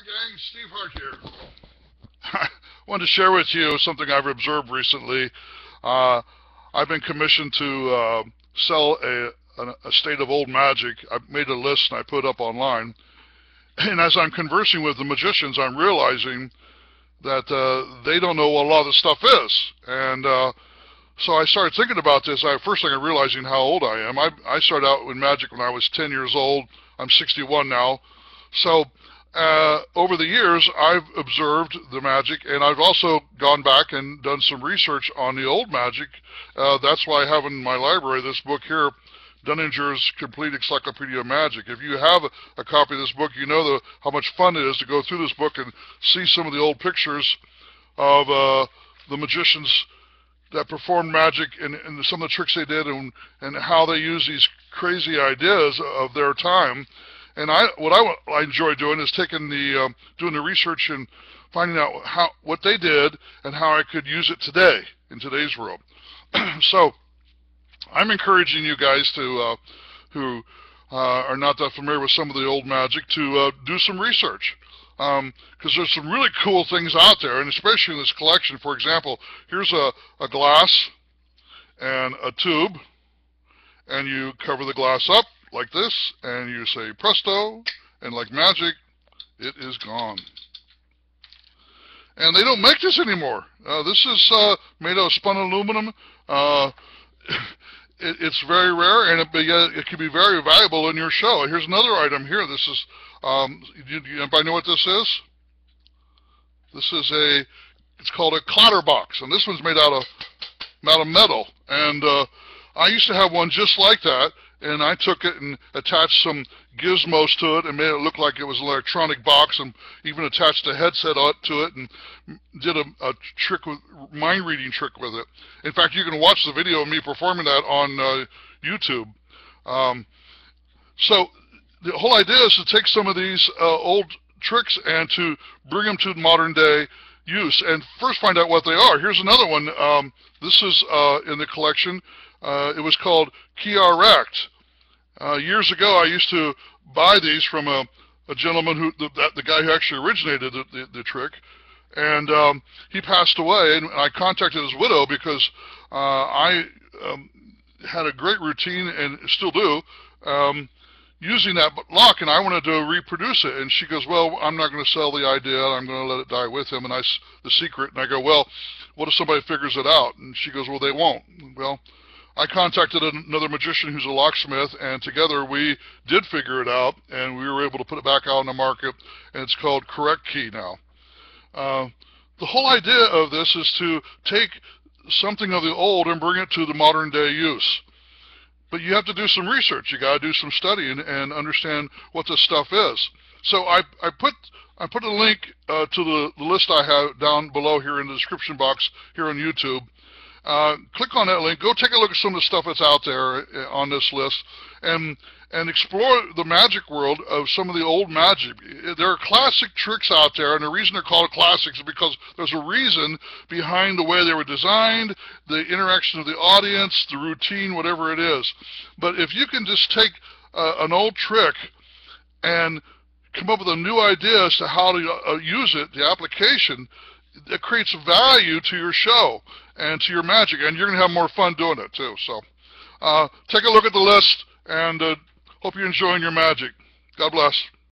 Hi gang, Steve Hart here. I wanted to share with you something I've observed recently. I've been commissioned to sell a state of old magic. I made a list and I put it up online. And as I'm conversing with the magicians, I'm realizing that they don't know what a lot of this stuff is. And so I started thinking about this. First thing I'm realizing how old I am. I started out with magic when I was 10 years old. I'm 61 now. So over the years, I've observed the magic, and I've also gone back and done some research on the old magic. That's why I have in my library this book here, Dunninger's Complete Encyclopedia of Magic. If you have a copy of this book, you know how much fun it is to go through this book and see some of the old pictures of the magicians that performed magic and some of the tricks they did and how they use these crazy ideas of their time. And what I enjoy doing is taking doing the research and finding out what they did and how I could use it today in today's world. So I'm encouraging you guys who are not that familiar with some of the old magic to do some research, because there's some really cool things out there, and especially in this collection. For example, here's a glass and a tube, and you cover the glass up like this, and you say presto, and like magic, it is gone. And they don't make this anymore. This is made out of spun aluminum. It's very rare, and it can be very valuable in your show. Here's another item here. This is, anybody know what this is? This is it's called a Clatter Box, and this one's made out of metal. And I used to have one just like that, and I took it and attached some gizmos to it and made it look like it was an electronic box, and even attached a headset to it and did a trick with mind-reading trick with it. In fact, you can watch the video of me performing that on YouTube. So the whole idea is to take some of these old tricks and to bring them to modern day use, and first find out what they are. Here's another one. This is in the collection. It was called Kiarect. Years ago, I used to buy these from a gentleman the guy who actually originated the trick, and he passed away. And I contacted his widow because I had a great routine and still do using that lock, and I wanted to reproduce it. And she goes, "Well, I'm not going to sell the idea. I'm going to let it die with him." And the secret. And I go, "Well, what if somebody figures it out?" And she goes, "Well, they won't." Well, I contacted another magician who's a locksmith, and together we did figure it out, and we were able to put it back out on the market, and it's called Correct Key now. The whole idea of this is to take something of the old and bring it to the modern day use. But you have to do some research. You got to do some studying and understand what this stuff is. So I put a link to the list I have down below here in the description box here on YouTube. Click on that link. Go take a look at some of the stuff that's out there on this list, and explore the magic world of some of the old magic. There are classic tricks out there, and the reason they're called classics is because there's a reason behind the way they were designed, the interaction of the audience, the routine, whatever it is. But if you can just take an old trick and come up with a new idea as to how to use it, the application, it creates value to your show and to your magic, and you're going to have more fun doing it too. So take a look at the list, and hope you're enjoying your magic. God bless.